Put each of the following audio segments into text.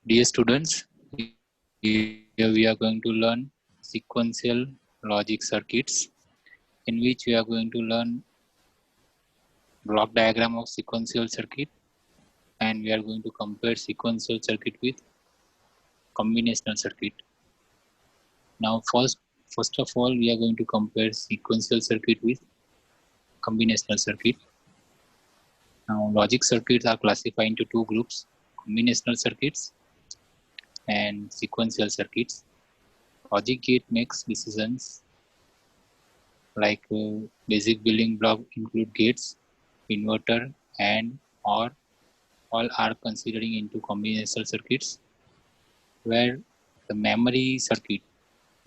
Dear students, here we are going to learn sequential logic circuits, in which we are going to learn block diagram of sequential circuit, and we are going to compare sequential circuit with combinational circuit. Now first of all, we are going to compare sequential circuit with combinational circuit. Now logic circuits are classified into two groups: combinational circuits and sequential circuits. Logic gate makes decisions like basic building block include gates, inverter, and or all are considering into combinational circuits, where the memory circuit,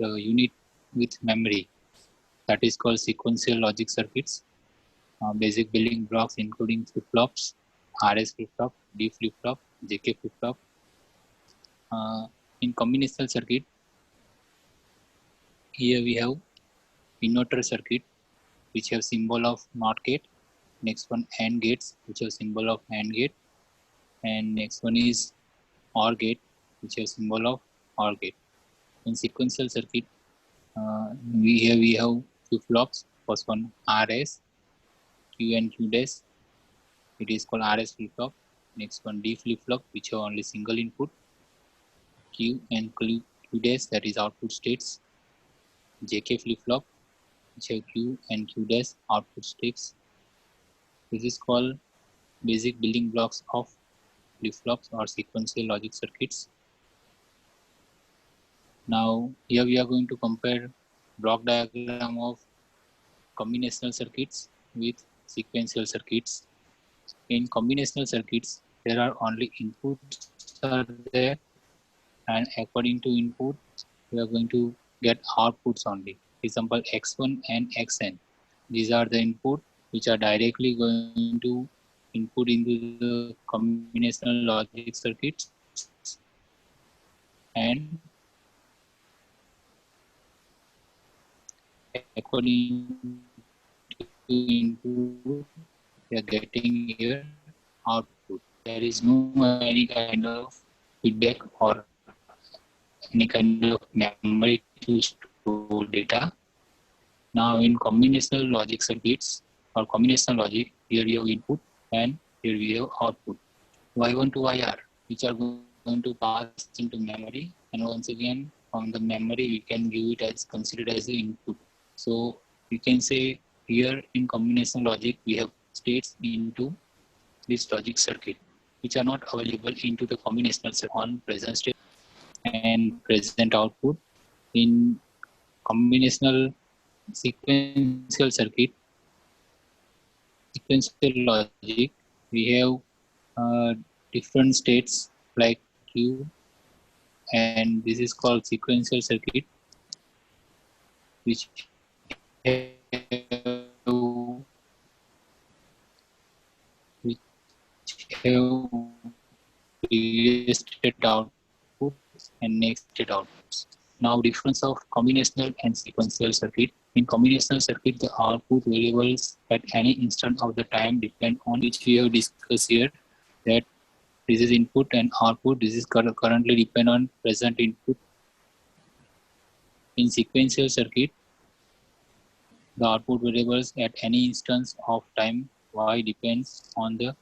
the unit with memory, that is called sequential logic circuits. Basic building blocks including flip-flops, RS flip-flop, D flip-flop, JK flip-flop. In combinational circuit, here we have inverter circuit, which have symbol of NOT gate. Next one AND gates, which have symbol of AND gate, and next one is OR gate, which have symbol of OR gate. In sequential circuit, we have flip-flops. First one RS, Q and Q dash. It is called RS flip-flop. Next one D flip-flop, which have only single input. Q and Q dash, that is output states. JK flip-flop, which have Q and Q dash output states. This is called basic building blocks of flip-flops or sequential logic circuits. Now here we are going to compare block diagram of combinational circuits with sequential circuits. In combinational circuits, there are only inputs are there, and according to input, we are going to get outputs only. Example x1 and xn. These are the input which are directly going to input into the combinational logic circuits, and according to input, we are getting here output. There is no any kind of feedback or any kind of memory to store data. Now in combinational logic circuits or combinational logic, here we have input and here we have output. Y1 to YR, which are going to pass into memory, and once again from the memory we can give it as considered as the input. So we can say here in combinational logic we have states into this logic circuit which are not available into the combinational circuit on present state and present output. In combinational sequential circuit, sequential logic, we have different states like Q, and this is called sequential circuit, which have previous state output and next state outputs. Now difference of combinational and sequential circuit. In combinational circuit, the output variables at any instant of the time depend on which we have discussed here, that this is input and output. This is currently depend on present input. In sequential circuit, the output variables at any instance of time y depends on the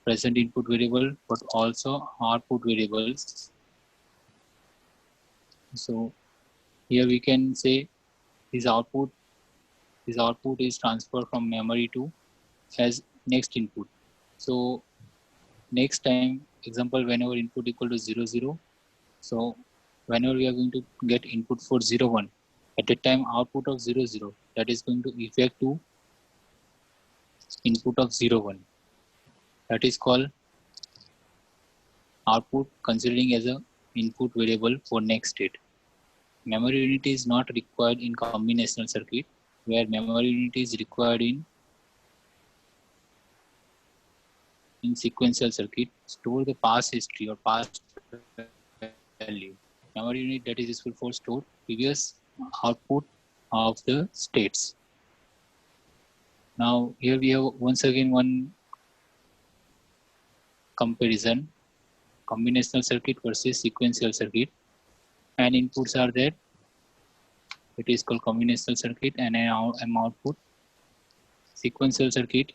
present input variable, but also output variables. So here we can say this output is transferred from memory to as next input. So next time, example, whenever input equal to 0, 0, so whenever we are going to get input for 0, 1, at that time output of 0, 0, that is going to effect to input of 0, 1. That is called output considering as a input variable for next state. Memory unit is not required in combinational circuit, where memory unit is required in sequential circuit. Store the past history or past value. Memory unit that is useful for store previous output of the states. Now here we have once again one comparison combinational circuit versus sequential circuit. And inputs are there. It is called combinational circuit, and M output. Sequential circuit,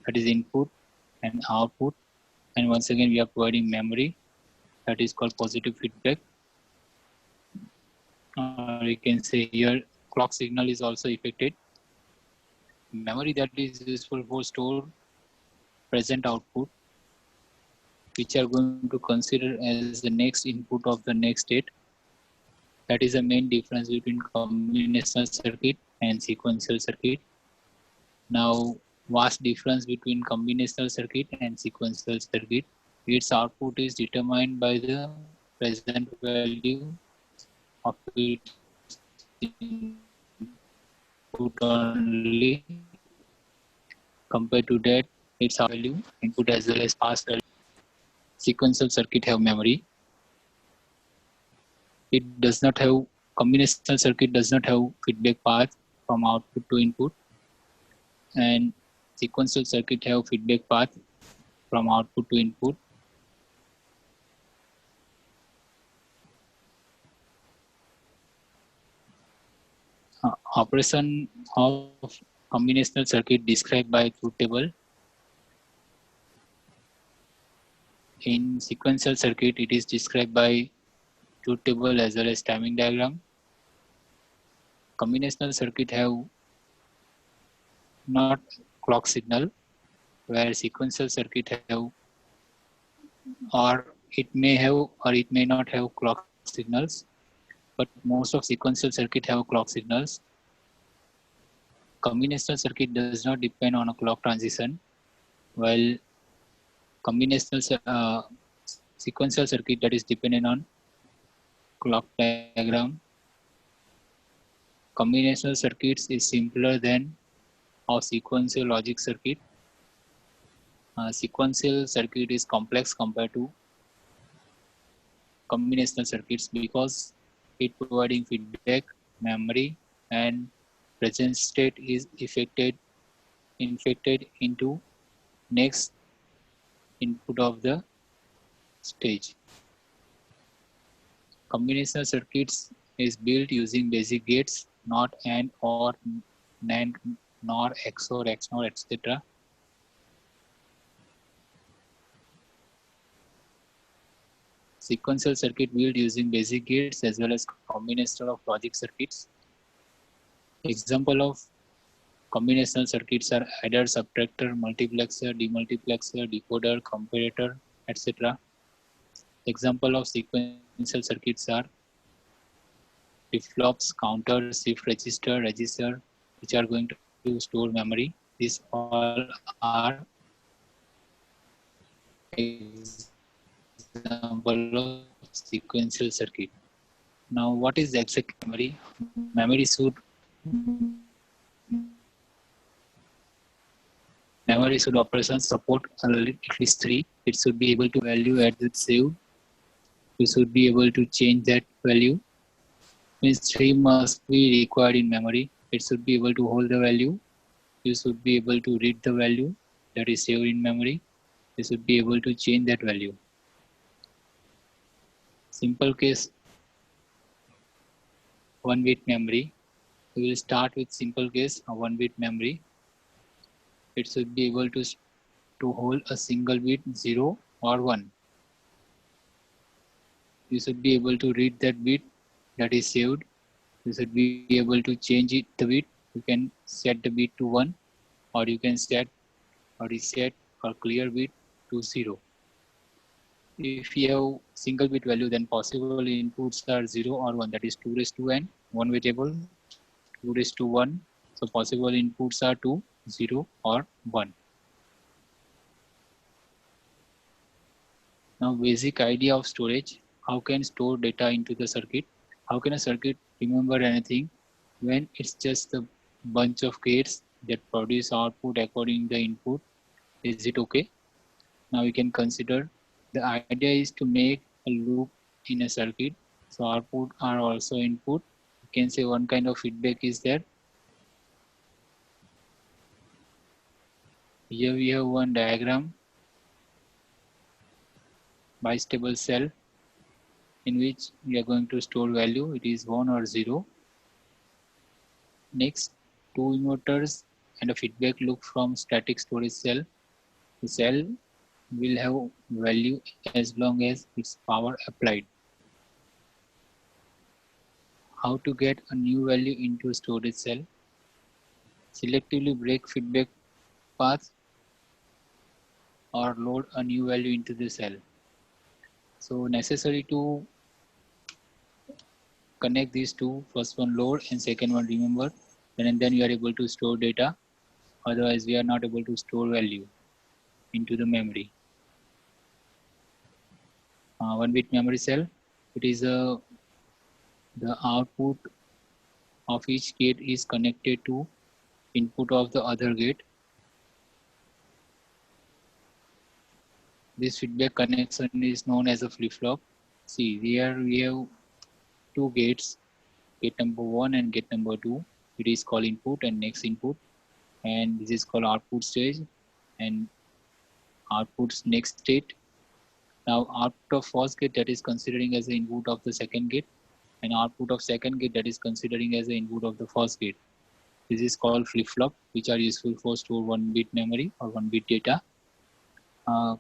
that is input and output. And once again, we are providing memory, that is called positive feedback. You can say here clock signal is also affected. Memory that is useful for store present output, which are going to consider as the next input of the next state. That is the main difference between combinational circuit and sequential circuit. Now, vast difference between combinational circuit and sequential circuit. Its output is determined by the present value of its input only. Compared to that, its value, input as well as past value. Sequential circuit have memory. It does not have, combinational circuit does not have feedback path from output to input, and sequential circuit have feedback path from output to input. Operation of combinational circuit described by truth table. In sequential circuit, it is described by truth table as well as timing diagram. Combinational circuit have not clock signal, where sequential circuit have, or it may have or it may not have clock signals, but most of sequential circuit have clock signals. Combinational circuit does not depend on a clock transition, while sequential circuit that is dependent on clock diagram. Combinational circuits is simpler than a sequential logic circuit. Sequential circuit is complex compared to combinational circuits because it providing feedback, memory, and present state is infected into next input of the stage. Combinational circuits is built using basic gates, not AND or NAND, nor XOR, XNOR, etc. Sequential circuit built using basic gates as well as combination of logic circuits. Example of combinational circuits are adder, subtractor, multiplexer, demultiplexer, decoder, comparator, etc. Example of sequential circuits are flip-flops, counter, shift register, which are going to store memory. These all are example of sequential circuit. Now, what is exact memory? Memory should operations support at least 3. It should be able to value at the save. You should be able to change that value. Means 3 must be required in memory. It should be able to hold the value. You should be able to read the value that is saved in memory. You should be able to change that value. Simple case, 1-bit memory. We will start with simple case, a 1-bit memory. It should be able to hold a single bit 0 or 1. You should be able to read that bit that is saved. You should be able to change it, the bit. You can set the bit to 1, or you can set or reset or clear bit to 0. If you have single bit value, then possible inputs are 0 or 1, that is 2 raised to n, one variable, 2 raised to 1. So possible inputs are 2, 0 or 1. Now basic idea of storage. How can store data into the circuit? How can a circuit remember anything when it's just a bunch of gates that produce output according to the input? Is it okay? Now we can consider the idea is to make a loop in a circuit. So output are also input. You can say one kind of feedback is there. Here we have one diagram. bistable cell in which we are going to store value, it is 1 or 0. Next, two emitters and a feedback loop from static storage cell. The cell will have value as long as its power applied. How to get a new value into storage cell? Selectively break feedback path or load a new value into the cell. So necessary to connect these two, first one load and second one remember, and then you are able to store data. Otherwise we are not able to store value into the memory. 1-bit memory cell, it is the output of each gate is connected to input of the other gate. This feedback connection is known as a flip-flop. See, here we have two gates, gate number 1 and gate number 2. It is called input and next input, and this is called output stage and output's next state. Now output of first gate, that is considering as the input of the second gate, and output of second gate, that is considering as the input of the first gate. This is called flip-flop, which are useful for store 1-bit memory or 1-bit data.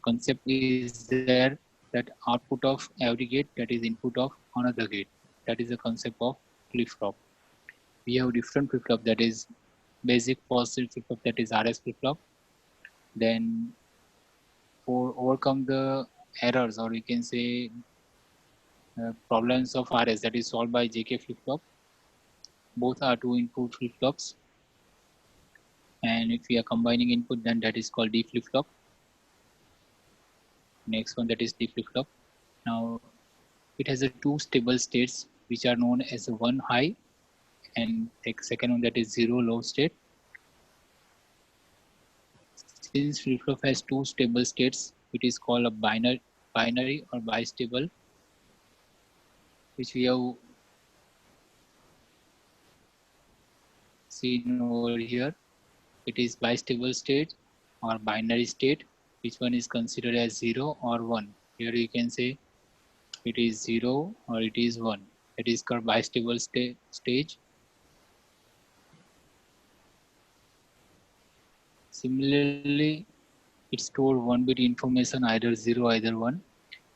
Concept is there that output of every gate, that is input of another gate. That is the concept of flip-flop. We have different flip-flop, that is basic positive flip-flop, that is RS flip-flop. Then for overcome the errors, or we can say problems of RS, that is solved by JK flip-flop. Both are two input flip-flops, and if we are combining input, then that is called D flip-flop. Next one, that is D flip-flop. Now it has a two stable states which are known as a 1 high and the second one, that is 0 low state. Since flip-flop has two stable states, it is called a binary or bistable, which we have seen over here. It is bistable state or binary state. Which one is considered as 0 or 1? Here you can say it is 0 or it is 1. It is called bistable stage. Similarly, it stores 1-bit information, either 0 either 1.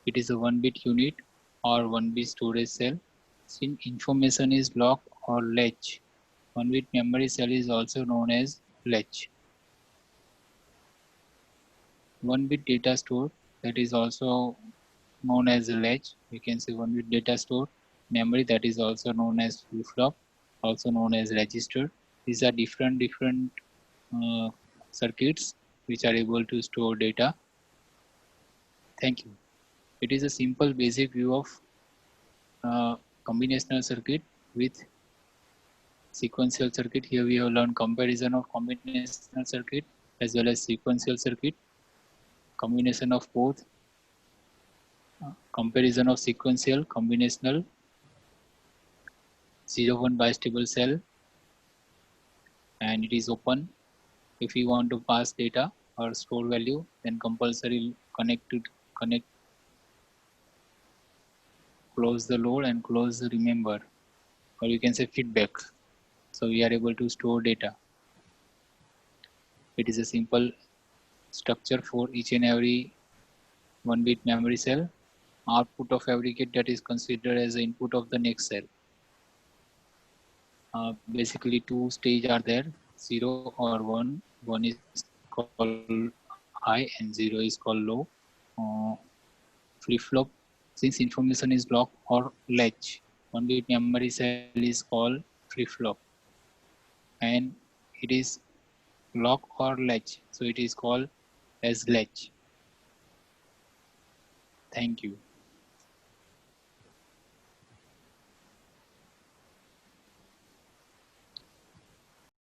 It is a 1-bit unit or 1-bit storage cell. Since information is locked or latch, 1-bit memory cell is also known as latch. 1-bit data store, that is also known as a latch. We can say 1-bit data store. Memory, that is also known as flip-flop, also known as register. These are different circuits which are able to store data. Thank you. It is a simple basic view of combinational circuit with sequential circuit. Here we have learned comparison of combinational circuit as well as sequential circuit, combination of both, comparison of sequential, combinational, 0-1 bistable cell, and it is open. If you want to pass data or store value, then compulsory connect, close the load and close the remember, or you can say feedback. So we are able to store data. It is a simple structure for each and every 1-bit memory cell. Output of every gate, that is considered as the input of the next cell. Basically two stages are there, 0 or 1. 1 is called high and 0 is called low. Flip-flop, since information is lock or latch, 1-bit memory cell is called flip-flop, and it is lock or latch, so it is called as latch. Thank you.